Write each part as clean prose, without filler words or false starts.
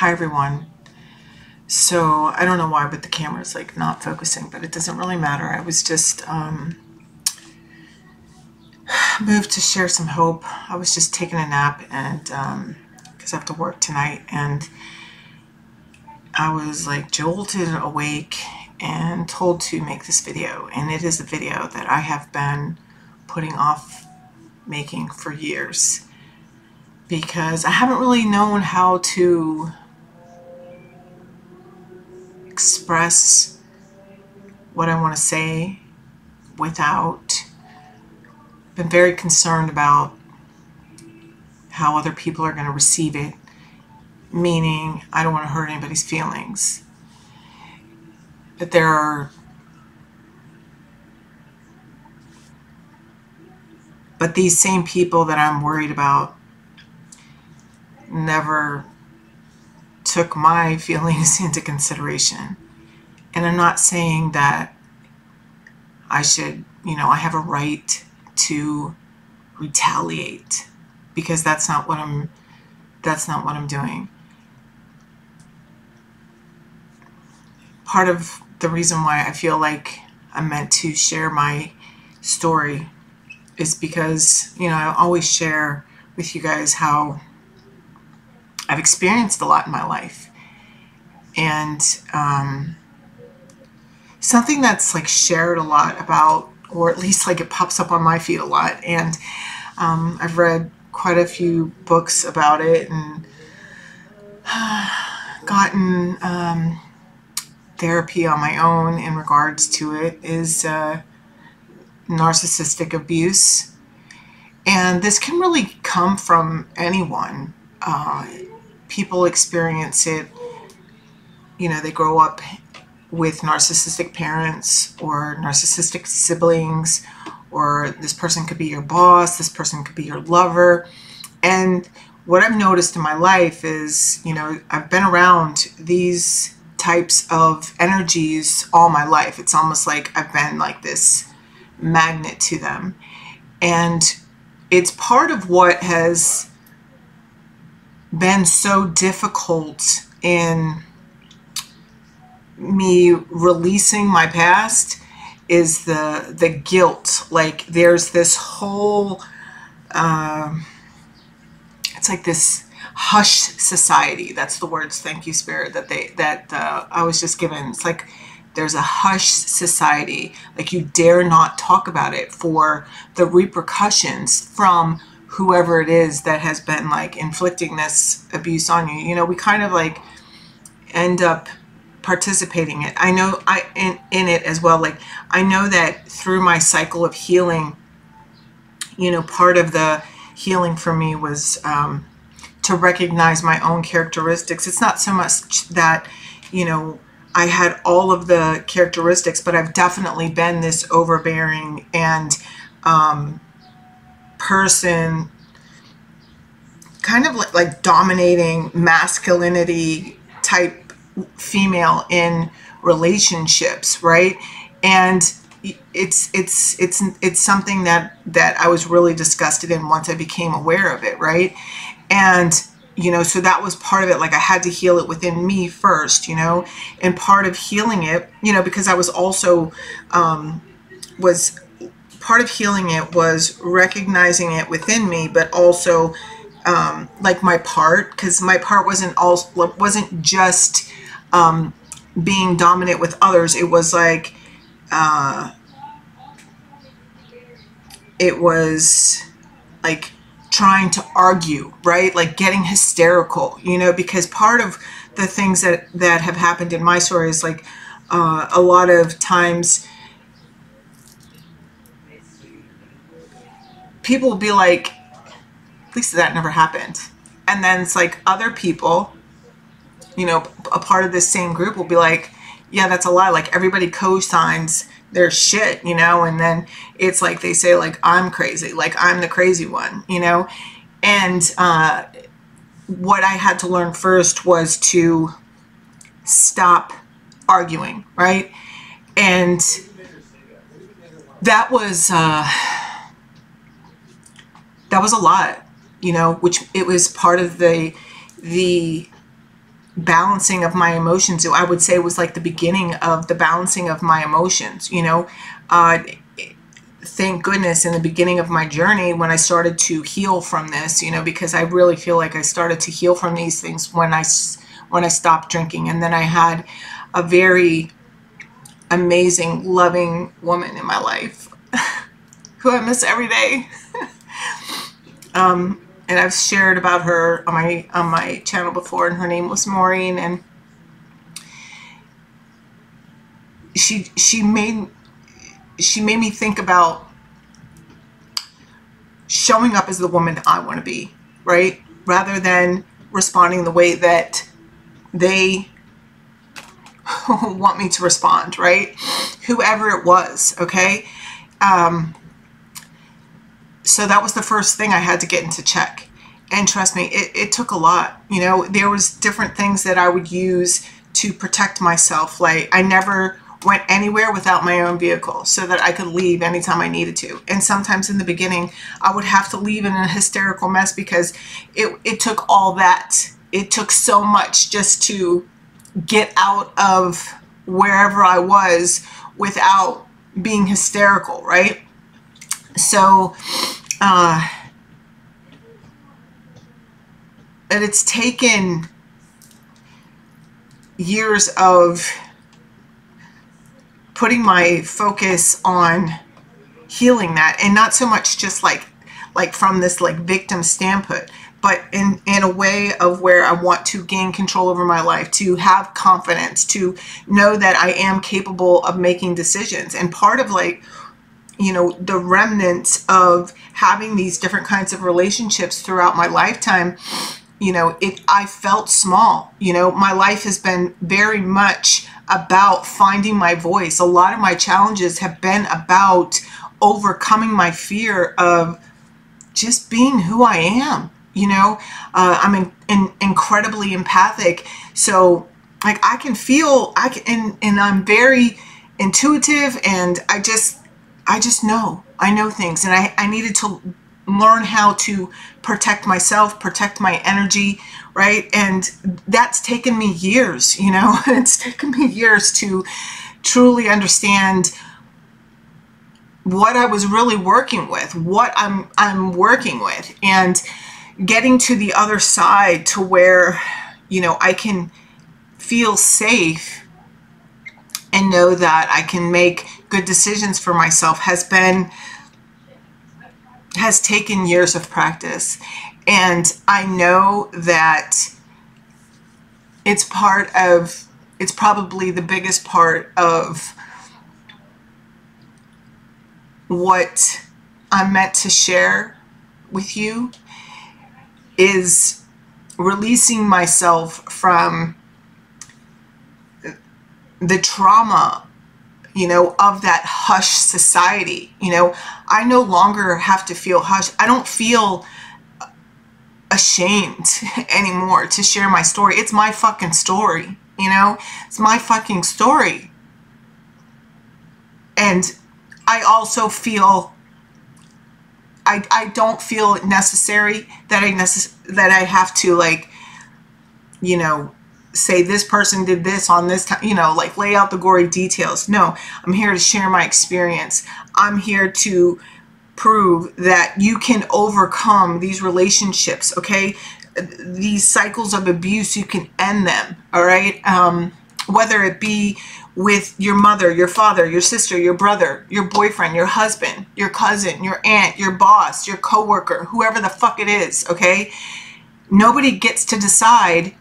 Hi everyone. So I don't know why, but the camera's like not focusing, but it doesn't really matter. I was just moved to share some hope. I was just taking a nap and because I have to work tonight, and I was like jolted awake and told to make this video. And it is a video that I have been putting off making for years because I haven't really known how to express what I want to say without been very concerned about how other people are going to receive it, meaning I don't want to hurt anybody's feelings. But these same people that I'm worried about never took my feelings into consideration. And I'm not saying that I should, I have a right to retaliate, because that's not what I'm doing. Part of the reason why I feel like I'm meant to share my story is because, I always share with you guys how I've experienced a lot in my life. And something that's like shared a lot about, or at least like it pops up on my feed a lot. And I've read quite a few books about it and gotten therapy on my own in regards to it, is narcissistic abuse. And this can really come from anyone. People experience it, they grow up with narcissistic parents or narcissistic siblings, or this person could be your boss, this person could be your lover. And what I've noticed in my life is, I've been around these types of energies all my life. It's almost like I've been like this magnet to them. And it's part of what has been so difficult in me releasing my past, is the guilt. Like there's this whole it's like this hush society. That's the words, thank you Spirit, that I was just given. It's like there's a hush society, like you dare not talk about it for the repercussions from whoever it is that has been like inflicting this abuse on you. We kind of like end up participating it. I know in it as well. Like I know that through my cycle of healing, part of the healing for me was to recognize my own characteristics. It's not so much that, I had all of the characteristics, but I've definitely been this overbearing and person, kind of like dominating masculinity type female in relationships, right? And it's something that I was really disgusted in once I became aware of it, right? And so that was part of it. Like I had to heal it within me first, and part of healing it, because I was also was part of healing it was recognizing it within me, but also like my part, because my part wasn't just being dominant with others. It was like trying to argue, right? Like getting hysterical, because part of the things that have happened in my story is like a lot of times people will be like, at least that never happened. And then it's like other people, a part of this same group will be like, yeah, that's a lie. Like everybody co-signs their shit, and then it's like they say like, I'm crazy, like I'm the crazy one, and what I had to learn first was to stop arguing, right? And that was a lot, which it was part of the balancing of my emotions. I would say it was like the beginning of the balancing of my emotions, you know. Thank goodness in the beginning of my journey when I started to heal from this, you know, because I really feel like I started to heal from these things when I stopped drinking. And then I had a very amazing, loving woman in my life who I miss every day. And I've shared about her on my channel before, and her name was Maureen, and she made me think about showing up as the woman I want to be, right? Rather than responding the way that they want me to respond, right? Whoever it was, okay? So that was the first thing I had to get into check. And trust me, it took a lot. You know, there was different things that I would use to protect myself. Like, I never went anywhere without my own vehicle so that I could leave anytime I needed to. And sometimes in the beginning, I would have to leave in a hysterical mess because it took all that. It took so much just to get out of wherever I was without being hysterical, right? So, and it's taken years of putting my focus on healing that, and not so much just like from this like victim standpoint, but in a way of where I want to gain control over my life, to have confidence, to know that I am capable of making decisions. And part of, like, you know, the remnants of having these different kinds of relationships throughout my lifetime, you know, I felt small. You know, my life has been very much about finding my voice. A lot of my challenges have been about overcoming my fear of just being who I am. You know, I'm incredibly empathic. So, like, I can feel, and I'm very intuitive, and I just know. I know things, and I needed to learn how to protect myself, protect my energy, right? And that's taken me years, you know. It's taken me years to truly understand what I was really working with, what I'm working with, and getting to the other side to where, you know, I can feel safe and know that I can make good decisions for myself has taken years of practice. And I know that it's probably the biggest part of what I'm meant to share with you, is releasing myself from the trauma, you know, of that hush society. You know, I no longer have to feel hushed. I don't feel ashamed anymore to share my story. It's my fucking story, you know? It's my fucking story. And I also feel I don't feel it necessary that I have to, like, you know, say this person did this on this time, you know, like lay out the gory details. No, I'm here to share my experience. I'm here to prove that you can overcome these relationships, okay? These cycles of abuse, you can end them, all right? Whether it be with your mother, your father, your sister, your brother, your boyfriend, your husband, your cousin, your aunt, your boss, your coworker, whoever the fuck it is, okay? Nobody gets to decide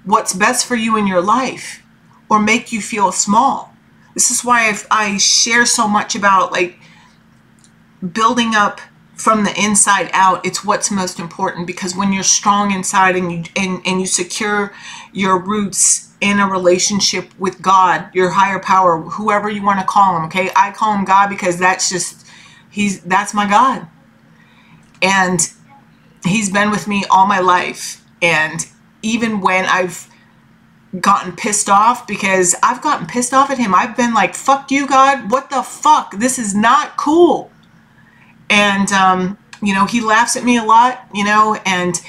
what's best for you in your life or make you feel small. This is why I share so much about, like, building up from the inside out. It's what's most important, because when you're strong inside and you secure your roots in a relationship with God, your higher power, whoever you want to call him, okay? I call him God because that's my God. And he's been with me all my life. And even when I've gotten pissed off, because I've gotten pissed off at him, I've been like, fuck you, God, what the fuck? This is not cool. And, you know, he laughs at me a lot, you know, and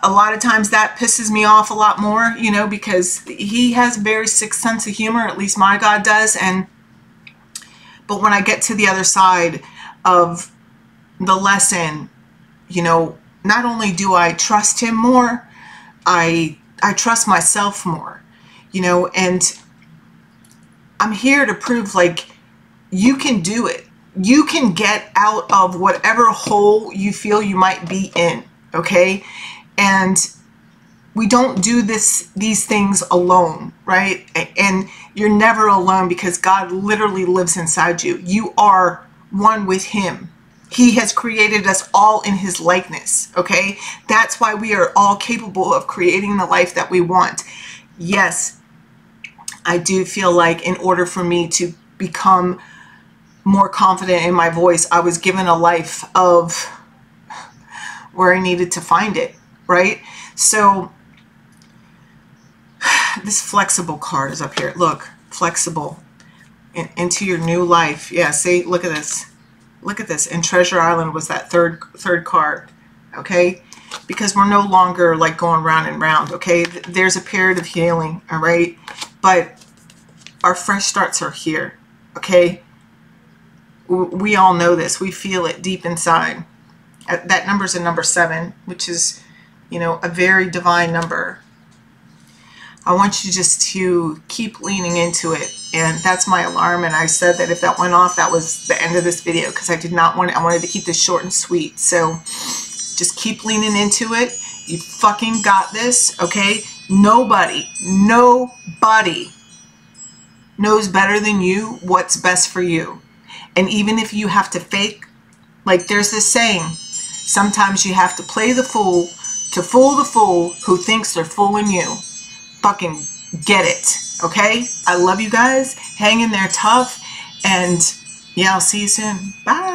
a lot of times that pisses me off a lot more, you know, because he has a very sick sense of humor, at least my God does. But when I get to the other side of the lesson, you know, not only do I trust him more, I trust myself more, you know, and I'm here to prove, like, you can do it. You can get out of whatever hole you feel you might be in, okay? And we don't do these things alone, right? And you're never alone, because God literally lives inside you. You are one with him. He has created us all in his likeness, okay? That's why we are all capable of creating the life that we want. Yes, I do feel like in order for me to become more confident in my voice, I was given a life of where I needed to find it, right? So this flexible card is up here. Look, flexible into your new life. Yeah, see, look at this. Look at this. And Treasure Island was that third card, okay? Because we're no longer like going round and round, okay? There's a period of healing, all right? But our fresh starts are here, okay? We all know this. We feel it deep inside. That number's a number 7, which is, you know, a very divine number. I want you just to keep leaning into it. And that's my alarm. And I said that if that went off, that was the end of this video, because I did not want it. I wanted to keep this short and sweet. So just keep leaning into it. You fucking got this, okay? Nobody knows better than you what's best for you. And even if you have to fake, like there's this saying, sometimes you have to play the fool to fool the fool who thinks they're fooling you. Fucking get it, okay? I love you guys. Hang in there tough. And yeah, I'll see you soon. Bye.